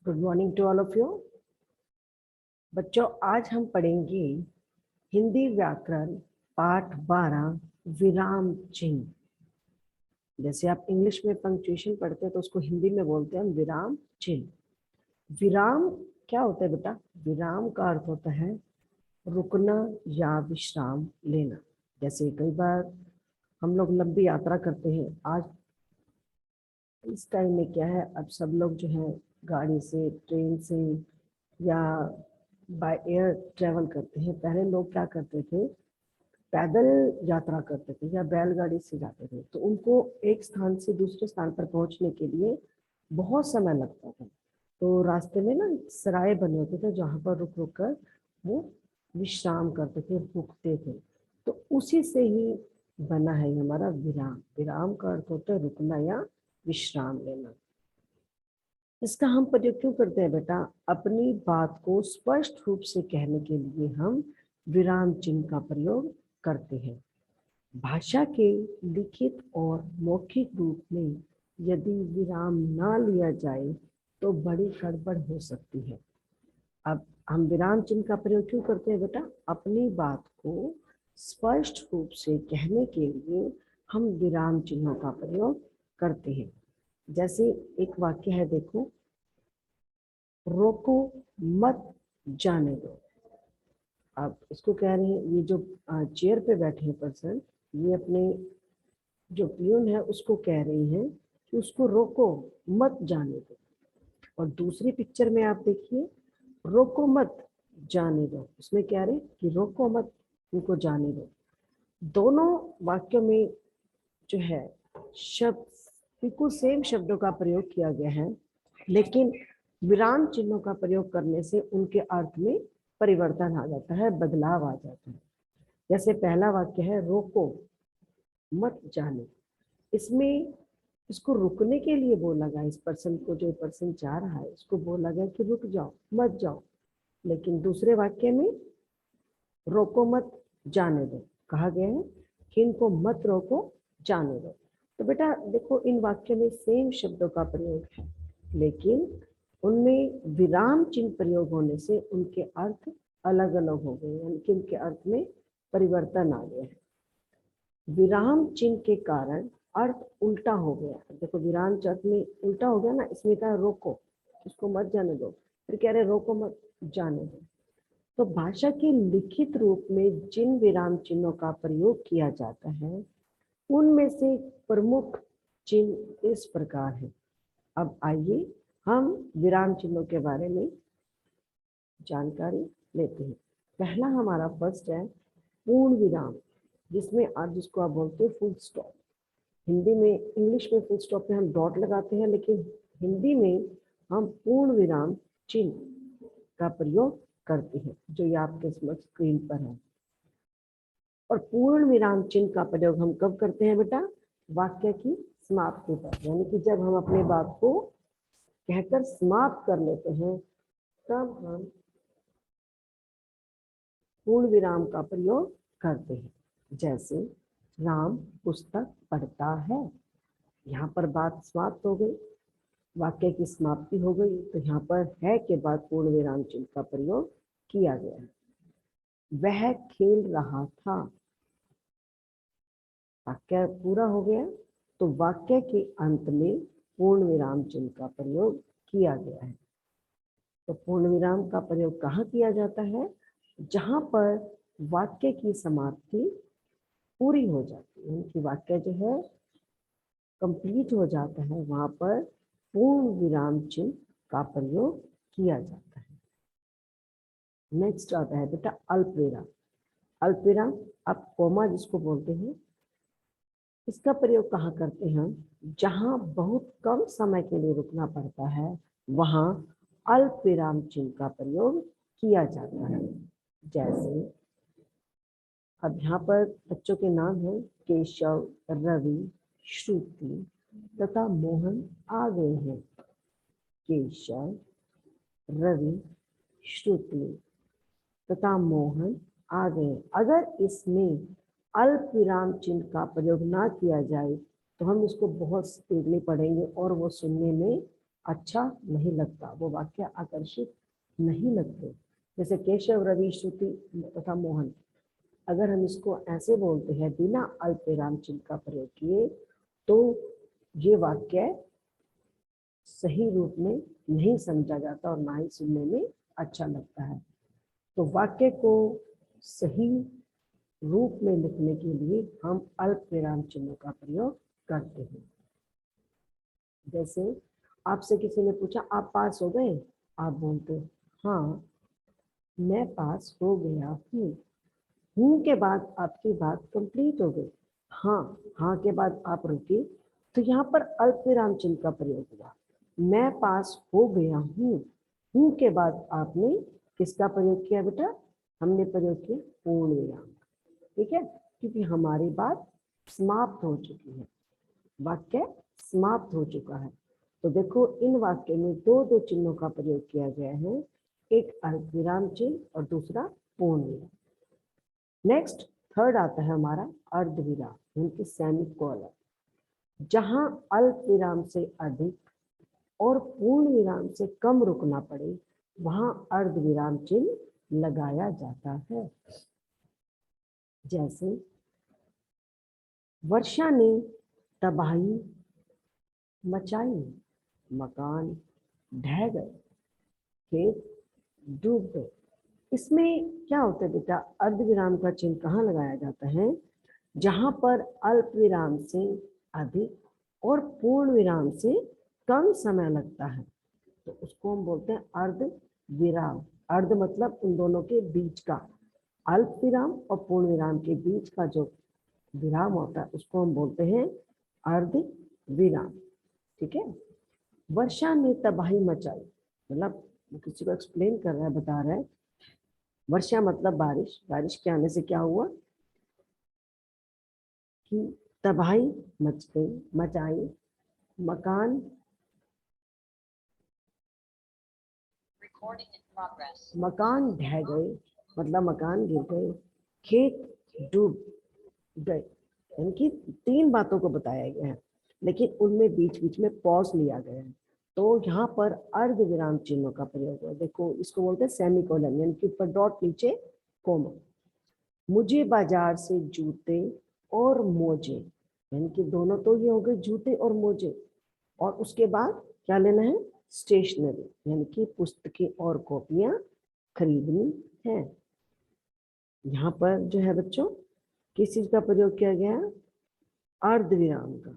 Good morning to all of you. बच्चों, आज हम पढ़ेंगे हिंदी व्याकरण पाठ 12 विराम चिन्ह। जैसे आप इंग्लिश में पंक्चुएशन पढ़ते हैं तो उसको हिंदी में बोलते हैं विराम चिन्ह। विराम क्या होता है बेटा? विराम का अर्थ होता है रुकना या विश्राम लेना। जैसे कई बार हम लोग लंबी यात्रा करते हैं। आज इस टाइम में क्या है, अब सब लोग जो है गाड़ी से, ट्रेन से या बाय एयर ट्रेवल करते हैं। पहले लोग क्या करते थे, पैदल यात्रा करते थे या बैलगाड़ी से जाते थे, तो उनको एक स्थान से दूसरे स्थान पर पहुंचने के लिए बहुत समय लगता था। तो रास्ते में ना सराय बने होते थे जहाँ पर रुक रुक कर वो विश्राम करते थे, रुकते थे। तो उसी से ही बना है हमारा विराम। विराम का अर्थ होता है रुकना या विश्राम लेना। इसका हम प्रयोग क्यों करते हैं बेटा? अपनी बात को स्पष्ट रूप से कहने के लिए हम विराम चिन्ह का प्रयोग करते हैं। भाषा के लिखित और मौखिक रूप में यदि विराम ना लिया जाए तो बड़ी गड़बड़ हो सकती है। अब हम विराम चिन्ह का प्रयोग क्यों करते हैं बेटा? अपनी बात को स्पष्ट रूप से कहने के लिए हम विराम चिन्हों का प्रयोग करते हैं। जैसे एक वाक्य है, देखो, रोको मत जाने दो। अब इसको कह रहे हैं, ये जो चेयर पे बैठे हैं पर्सन, ये अपने जो पियून है उसको कह रही हैं कि उसको रोको मत जाने दो। और दूसरी पिक्चर में आप देखिए, रोको मत जाने दो, उसमें कह रहे हैं कि रोको मत उनको जाने दो। दोनों वाक्यों में जो है शब्द बिल्कुल सेम शब्दों का प्रयोग किया गया है, लेकिन विराम चिन्हों का प्रयोग करने से उनके अर्थ में परिवर्तन आ जाता है, बदलाव आ जाता है। जैसे पहला वाक्य है रोको मत जाने, इसमें इसको रुकने के लिए बोला गया। इस पर्सन को, जो पर्सन जा रहा है, इसको बोला गया कि रुक जाओ मत जाओ। लेकिन दूसरे वाक्य में रोको मत जाने दो कहा गया है कि इनको मत रोको जाने दो। तो बेटा देखो, इन वाक्यों में सेम शब्दों का प्रयोग है, लेकिन उनमें विराम चिन्ह प्रयोग होने से उनके अर्थ अलग अलग हो गए, यानी कि उनके अर्थ में परिवर्तन आ गया है। विराम चिन्ह के कारण अर्थ उल्टा हो गया। देखो, विराम चिन्ह में उल्टा हो गया ना, इसमें कहा रोको, इसको मत जाने दो, फिर कह रहे रोको मत जाने दो। तो भाषा के लिखित रूप में जिन विराम चिन्हों का प्रयोग किया जाता है उनमें से प्रमुख चिन्ह इस प्रकार है। अब आइए हम विराम चिन्हों के बारे में जानकारी लेते हैं। पहला हमारा फर्स्ट है पूर्ण विराम, जिसमें आप जिसको आप बोलते हैं फुल स्टॉप। हिंदी में, इंग्लिश में फुल स्टॉप में हम डॉट लगाते हैं, लेकिन हिंदी में हम पूर्ण विराम चिन्ह का प्रयोग करते हैं, जो ये आपके स्क्रीन पर है। और पूर्ण विराम चिन्ह का प्रयोग हम कब करते हैं बेटा? वाक्य की समाप्ति पर, यानी कि जब हम अपने बात को कहकर समाप्त कर लेते हैं तब हम पूर्ण विराम का प्रयोग करते हैं। जैसे राम पुस्तक पढ़ता है, यहाँ पर बात समाप्त हो गई, वाक्य की समाप्ति हो गई, तो यहाँ पर है के बाद पूर्ण विराम चिन्ह का प्रयोग किया गया है। वह खेल रहा था, वाक्य पूरा हो गया, तो वाक्य के अंत में पूर्ण विराम चिन्ह का प्रयोग किया गया है। तो पूर्ण विराम का प्रयोग कहाँ किया जाता है? जहां पर वाक्य की समाप्ति पूरी हो जाती है, उनकी वाक्य जो है कंप्लीट हो जाता है, वहां पर पूर्ण विराम चिन्ह का प्रयोग किया जाता है। नेक्स्ट आता है बेटा अल्पविराम। अल्पविराम, आप कोमा जिसको बोलते हैं, इसका प्रयोग कहाँ करते हैं? जहां बहुत कम समय के लिए रुकना पड़ता है वहां अल्प विराम चिन्ह का प्रयोग किया जाता है। जैसे अब यहाँ पर बच्चों के नाम हैं केशव, रवि, श्रुति तथा मोहन आ गए हैं। केशव, रवि, श्रुति तथा मोहन आ गए। अगर इसमें अल्प विराम चिन्ह का प्रयोग ना किया जाए तो हम इसको बहुत स्पीडली पढ़ेंगे और वो सुनने में अच्छा नहीं लगता, वो वाक्य आकर्षित नहीं लगते। जैसे केशव, रवि, श्रुति तथा मोहन, अगर हम इसको ऐसे बोलते हैं बिना अल्प विराम चिन्ह का प्रयोग किए तो ये वाक्य सही रूप में नहीं समझा जाता और ना ही सुनने में अच्छा लगता है। तो वाक्य को सही रूप में लिखने के लिए हम अल्प विराम चिन्हों का प्रयोग करते हैं। जैसे आपसे किसी ने पूछा आप पास हो गए, आप बोलते हाँ मैं पास हो गया हूँ के बाद आपकी बात कंप्लीट हो गई। हाँ, हाँ के बाद आप रुके तो यहाँ पर अल्प विराम चिन्ह का प्रयोग हुआ। मैं पास हो गया हूँ के बाद आपने किसका प्रयोग किया बेटा? हमने प्रयोग किया पूर्ण विराम। ठीक है, क्योंकि हमारी बात समाप्त हो चुकी है, वाक्य समाप्त हो चुका है। तो देखो इन वाक्य में दो दो चिन्हों का प्रयोग किया गया है, एक अल्प विराम चिन्ह और दूसरा पूर्ण विराम। नेक्स्ट थर्ड आता है हमारा अर्ध विराम, यानी सेमीकोलन। जहां अल्प विराम से अधिक और पूर्ण विराम से कम रुकना पड़े वहां अर्ध विराम चिन्ह लगाया जाता है। जैसे वर्षा ने तबाही मचाई, मकान ढह गए, खेत डूब गए। इसमें क्या होता है बेटा? अर्ध विराम का चिन्ह कहाँ लगाया जाता है? जहां पर अल्प विराम से अधिक और पूर्ण विराम से कम समय लगता है तो उसको हम बोलते हैं अर्ध विराम। अर्ध मतलब उन दोनों के बीच का, अल्प विराम और पूर्ण विराम के बीच का जो विराम होता है उसको हम बोलते हैं अर्ध विराम। ठीक है, वर्षा ने तबाही मचाई, मतलब किसी को एक्सप्लेन कर रहा है, बता रहा है। वर्षा मतलब बारिश, बारिश के आने से क्या हुआ कि तबाही मच गई, मचाई, मकान मकान ढह गए, मतलब मकान गिर गए, खेत डूब गए। यानी कि तीन बातों को बताया गया है, लेकिन उनमें बीच बीच में पॉज लिया गया है। तो यहाँ पर अर्ध विराम चिन्हों का प्रयोग हुआ। देखो इसको बोलते हैं सेमीकोलन, यानी कि ऊपर डॉट नीचे कोमा। मुझे बाजार से जूते और मोजे, यानी कि दोनों तो ये हो गए जूते और मोजे, और उसके बाद क्या लेना है? स्टेशनरी, यानी कि पुस्तकें और कॉपियां खरीदनी है। यहाँ पर जो है बच्चों किस चीज का प्रयोग किया गया है? अर्ध विराम का।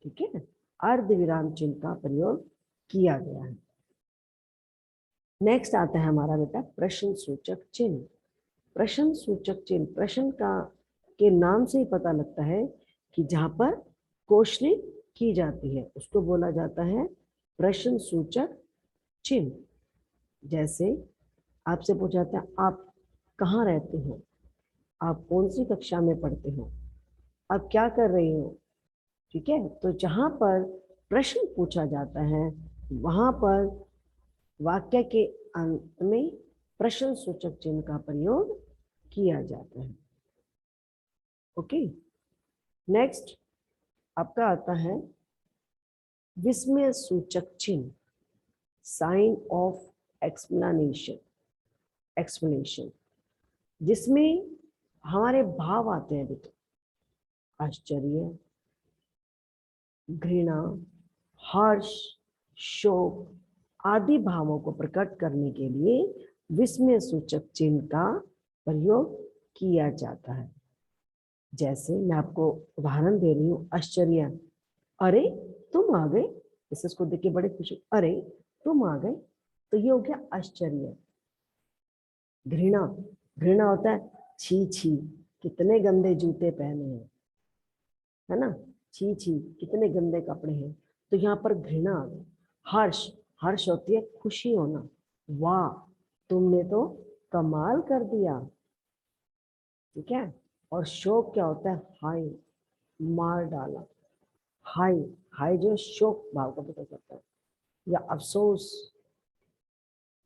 ठीक है, अर्ध विराम चिन्ह का प्रयोग किया गया है। नेक्स्ट आता है हमारा बेटा प्रश्न सूचक चिन्ह। प्रश्न सूचक चिन्ह, प्रश्न का के नाम से ही पता लगता है कि जहां पर क्वेश्चनिंग की जाती है उसको बोला जाता है प्रश्न सूचक चिन्ह। जैसे आपसे पूछा जाता है आप कहाँ रहते हो, आप कौन सी कक्षा में पढ़ते हो, आप क्या कर रही हो। ठीक है, तो जहां पर प्रश्न पूछा जाता है वहां पर वाक्य के अंत में प्रश्न सूचक चिन्ह का प्रयोग किया जाता है। ओके, नेक्स्ट आपका आता है विस्मय सूचक चिन्ह, साइन ऑफ एक्सप्लेनेशन, एक्सप्लेनेशन, जिसमें हमारे भाव आते हैं बेटा, आश्चर्य, घृणा, हर्ष, शोक आदि भावों को प्रकट करने के लिए विस्मय सूचक चिन्ह का प्रयोग किया जाता है। जैसे मैं आपको उदाहरण दे रही हूँ, आश्चर्य, अरे तुम आ गए, इसको देख के बड़े खुश, अरे तुम आ गए, तो ये हो गया आश्चर्य। घृणा, घृणा होता है छी छी कितने गंदे जूते पहने हैं, है ना, छी छी कितने गंदे कपड़े हैं, तो यहाँ पर घृणा आ गई। हर्ष, हर्ष होती है खुशी होना, वाह तुमने तो कमाल कर दिया। ठीक है, और शोक क्या होता है? हाय मार डाला। हाय, हाय जो शोक भाव को पता करता है, या अफसोस,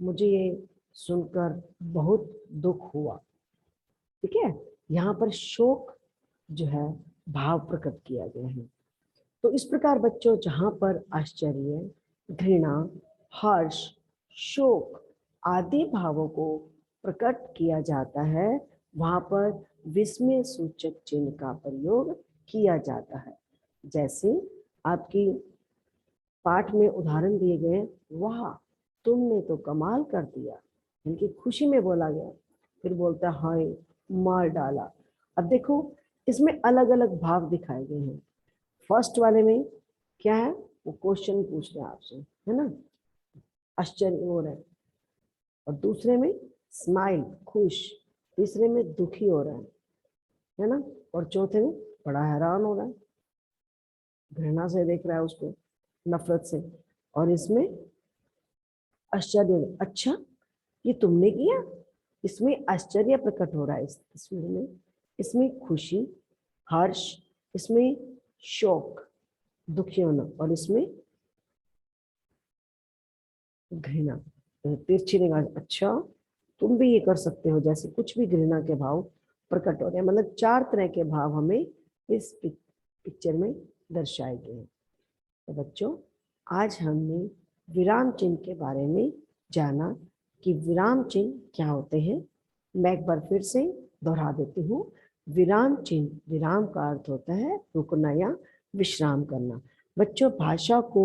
मुझे ये सुनकर बहुत दुख हुआ। ठीक है, यहाँ पर शोक जो है भाव प्रकट किया गया है। तो इस प्रकार बच्चों जहां पर आश्चर्य, घृणा, हर्ष, शोक आदि भावों को प्रकट किया जाता है, वहां पर विस्मय सूचक चिन्ह का प्रयोग किया जाता है। जैसे आपकी पाठ में उदाहरण दिए गए, वाह तुमने तो कमाल कर दिया, इनकी खुशी में बोला गया। फिर बोलता है हाय मार डाला। अब देखो इसमें अलग अलग भाव दिखाए गए हैं। फर्स्ट वाले में क्या है, वो क्वेश्चन पूछ रहे हैं आपसे, है ना, आश्चर्य हो रहा है। और दूसरे में स्माइल, खुश। तीसरे में दुखी हो रहा है ना। और चौथे में बड़ा हैरान हो रहा है, घृणा से देख रहा है उसको, नफरत से। और इसमें आश्चर्य, अच्छा ये तुमने किया, इसमें आश्चर्य प्रकट हो रहा है इस तस्वीर में। इसमें खुशी, हर्ष, इसमें शोक, दुखी होना, और इसमें घृणा, तिरछी निगाह, अच्छा तुम भी ये कर सकते हो, जैसे कुछ भी घृणा के भाव प्रकट हो रहे हैं। मतलब 4 तरह के भाव हमें इस पिक्चर में दर्शाए गए हैं। तो बच्चों आज हमने विराम चिन्ह के बारे में जाना कि विराम चिन्ह क्या होते हैं। मैं एक बार फिर से दोहरा देती हूँ। विराम चिन्ह, विराम का अर्थ होता है रुकना या विश्राम करना। बच्चों भाषा को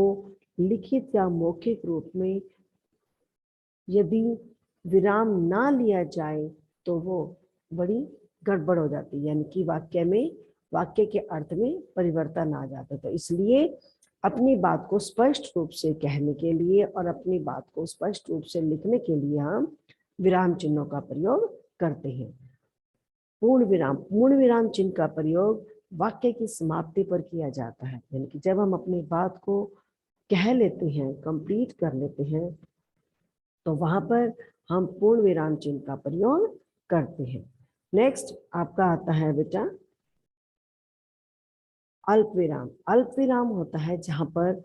लिखित या मौखिक रूप में यदि विराम ना लिया जाए तो वो बड़ी गड़बड़ हो जाती है, यानी कि वाक्य में, वाक्य के अर्थ में परिवर्तन आ जाता है। तो इसलिए अपनी बात को स्पष्ट रूप से कहने के लिए और अपनी बात को स्पष्ट रूप से लिखने के लिए हम विराम चिन्हों का प्रयोग करते हैं। पूर्ण विराम चिन्ह का प्रयोग वाक्य की समाप्ति पर किया जाता है, यानी कि जब हम अपनी बात को कह लेते हैं, कंप्लीट कर लेते हैं, तो वहां पर हम पूर्ण विराम चिन्ह का प्रयोग करते हैं। नेक्स्ट आपका आता है बेटा अल्प विराम। अल्प विराम होता है जहां पर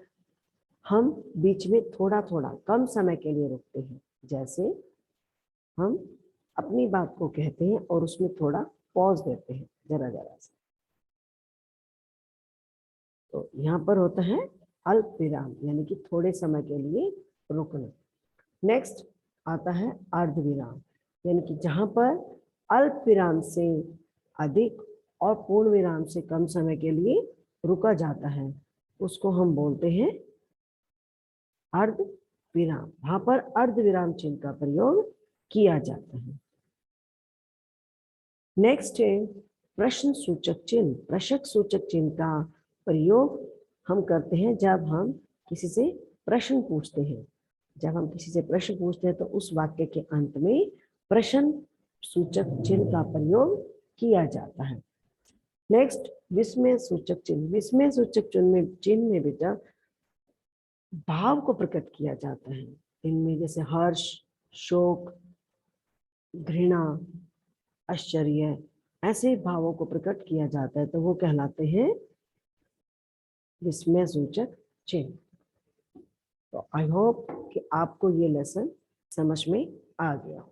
हम बीच में थोड़ा थोड़ा कम समय के लिए रुकते हैं। जैसे हम अपनी बात को कहते हैं और उसमें थोड़ा पॉज देते हैं, जरा जरा सा, तो यहाँ पर होता है अल्प विराम, यानी कि थोड़े समय के लिए रुकना। नेक्स्ट आता है अर्ध विराम, यानी कि जहां पर अल्प विराम से अधिक और पूर्ण विराम से कम समय के लिए रुका जाता है, उसको हम बोलते हैं अर्ध विराम। वहां पर अर्ध विराम चिन्ह का प्रयोग किया जाता है। नेक्स्ट है प्रश्न सूचक चिन्ह। प्रश्न सूचक चिन्ह का प्रयोग हम करते हैं जब हम किसी से प्रश्न पूछते हैं। जब हम किसी से प्रश्न पूछते हैं तो उस वाक्य के अंत में प्रश्न सूचक चिन्ह का प्रयोग किया जाता है। नेक्स्ट विस्मय सूचक चिन्ह। विस्मय सूचक चिन्ह में बेटा भाव को प्रकट किया जाता है। इनमें जैसे हर्ष, शोक, घृणा, आश्चर्य, ऐसे भावों को प्रकट किया जाता है, तो वो कहलाते हैं विस्मय सूचक चिन्ह। तो आई होप कि आपको ये लेसन समझ में आ गया हो।